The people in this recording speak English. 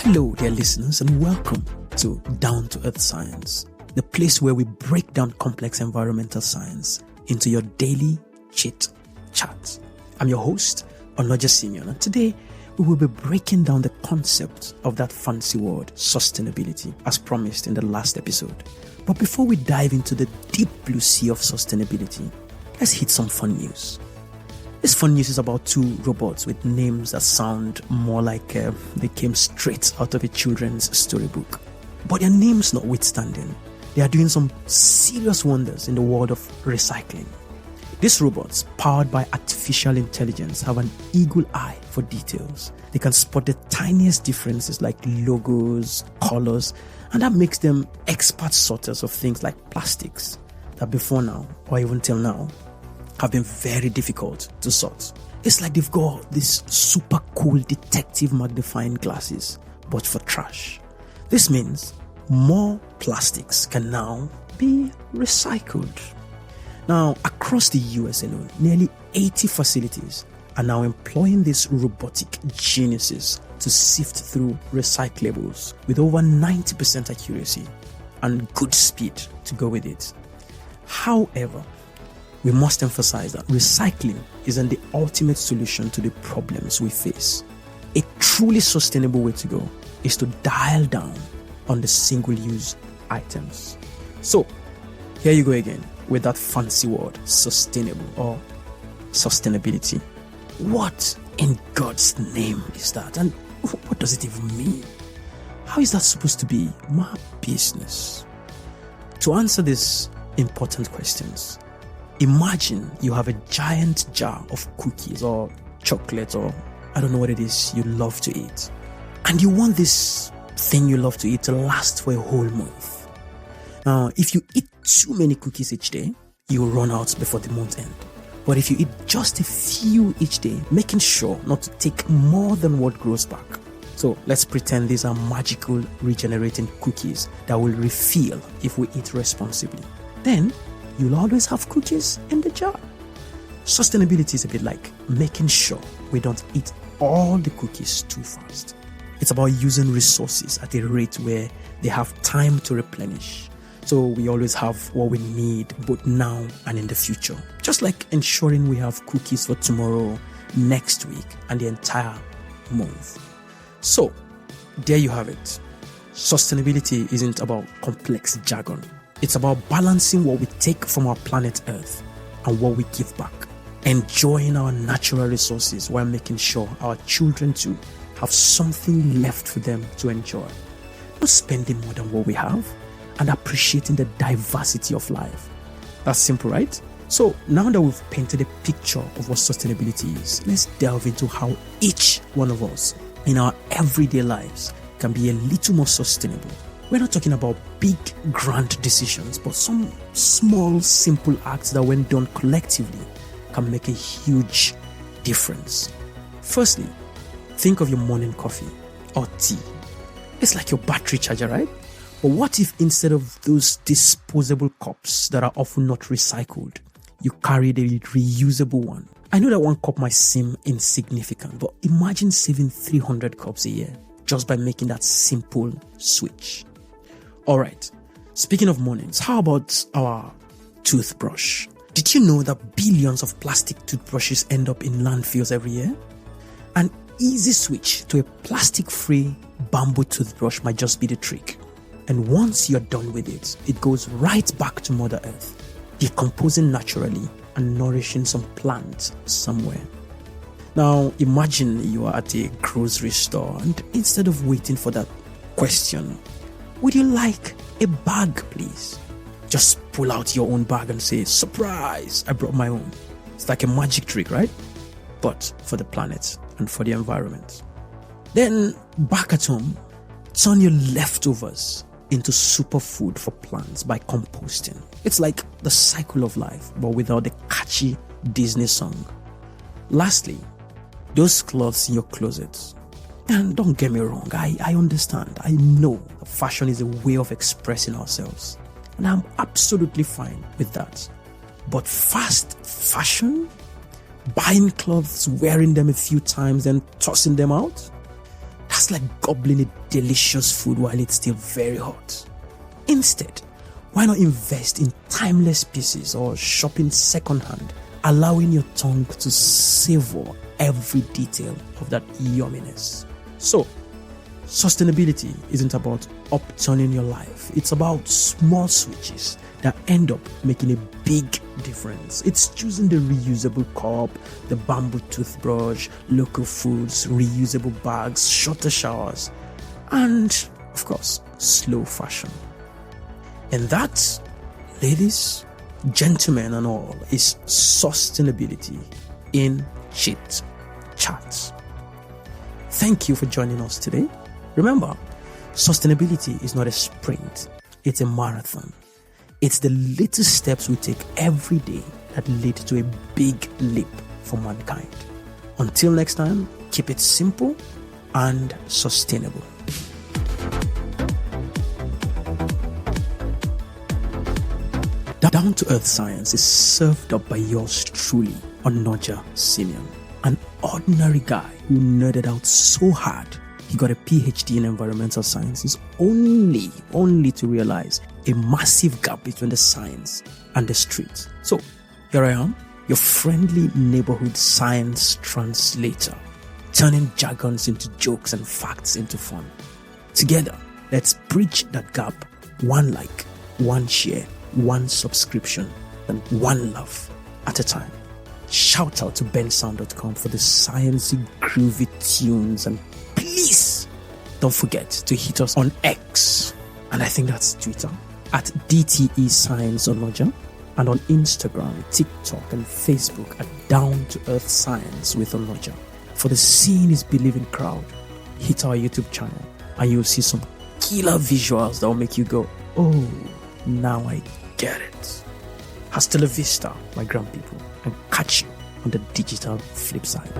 Hello, dear listeners, and welcome to Down to Earth Science, the place where we break down complex environmental science into your daily chit chat. I'm your host, Onoja Simeon, and today we will be breaking down the concept of that fancy word, sustainability, as promised in the last episode. But before we dive into the deep blue sea of sustainability, let's hit some fun news. This fun news is about two robots with names that sound more like they came straight out of a children's storybook. But their names notwithstanding, they are doing some serious wonders in the world of recycling. These robots, powered by artificial intelligence, have an eagle eye for details. They can spot the tiniest differences like logos, colors, and that makes them expert sorters of things like plastics that before now, or even till now, have been very difficult to sort. It's like they've got this super cool detective magnifying glasses, but for trash. This means more plastics can now be recycled. Now, across the US alone, nearly 80 facilities are now employing these robotic geniuses to sift through recyclables with over 90% accuracy and good speed to go with it. However, we must emphasize that recycling isn't the ultimate solution to the problems we face. A truly sustainable way to go is to dial down on the single-use items. So, here you go again with that fancy word, sustainable or sustainability. What in God's name is that? And what does it even mean? How is that supposed to be my business? To answer these important questions, imagine you have a giant jar of cookies or chocolate or I don't know what it is you love to eat. And you want this thing you love to eat to last for a whole month. Now, if you eat too many cookies each day, you will run out before the month end. But if you eat just a few each day, making sure not to take more than what grows back. So let's pretend these are magical regenerating cookies that will refill if we eat responsibly. Then you'll always have cookies in the jar. Sustainability is a bit like making sure we don't eat all the cookies too fast. It's about using resources at a rate where they have time to replenish. So we always have what we need both now and in the future. Just like ensuring we have cookies for tomorrow, next week, and the entire month. So, there you have it. Sustainability isn't about complex jargon. It's about balancing what we take from our planet Earth and what we give back. Enjoying our natural resources while making sure our children too have something left for them to enjoy. Not spending more than what we have and appreciating the diversity of life. That's simple, right? So now that we've painted a picture of what sustainability is, let's delve into how each one of us in our everyday lives can be a little more sustainable. We're not talking about big, grand decisions, but some small, simple acts that when done collectively can make a huge difference. Firstly, think of your morning coffee or tea. It's like your battery charger, right? But what if instead of those disposable cups that are often not recycled, you carried a reusable one? I know that one cup might seem insignificant, but imagine saving 300 cups a year just by making that simple switch. Alright, speaking of mornings, how about our toothbrush? Did you know that billions of plastic toothbrushes end up in landfills every year? An easy switch to a plastic-free bamboo toothbrush might just be the trick. And once you're done with it, it goes right back to Mother Earth, decomposing naturally and nourishing some plants somewhere. Now, imagine you are at a grocery store and instead of waiting for that question, would you like a bag, please? Just pull out your own bag and say, surprise, I brought my own. It's like a magic trick, right? But for the planet and for the environment. Then, back at home, turn your leftovers into superfood for plants by composting. It's like the cycle of life, but without the catchy Disney song. Lastly, those clothes in your closet. And don't get me wrong, I understand. I know fashion is a way of expressing ourselves. And I'm absolutely fine with that. But fast fashion? Buying clothes, wearing them a few times and tossing them out? That's That's like gobbling a delicious food while it's still very hot. Instead, why not invest in timeless pieces or shopping secondhand, allowing your tongue to savor every detail of that yumminess? So, sustainability isn't about upturning your life. It's about small switches that end up making a big difference. It's choosing the reusable cup, the bamboo toothbrush, local foods, reusable bags, shorter showers, and, of course, slow fashion. And that, ladies, gentlemen and all, is sustainability in Chit Chat. Thank you for joining us today. Remember, sustainability is not a sprint, it's a marathon. It's the little steps we take every day that lead to a big leap for mankind. Until next time, keep it simple and sustainable. Down to Earth Science is served up by yours truly, Onoja Simeon, an ordinary guy who nerded out so hard he got a PhD in environmental sciences only to realize a massive gap between the science and the streets. So here I am, your friendly neighborhood science translator, turning jargons into jokes and facts into fun. Together, let's bridge that gap, one like, one share, one subscription, and one love at a time. Shout out to bensound.com for the sciencey groovy tunes, and please don't forget to hit us on X, and I think that's Twitter, at DTE Science Onoja, and on Instagram, TikTok, and Facebook at Down to Earth Science with Onoja. For the seeing is believing crowd, hit our YouTube channel and you'll see some killer visuals that will make you go, oh, now I get it. Hasta la vista, my grand people, and catch you on the digital flip side.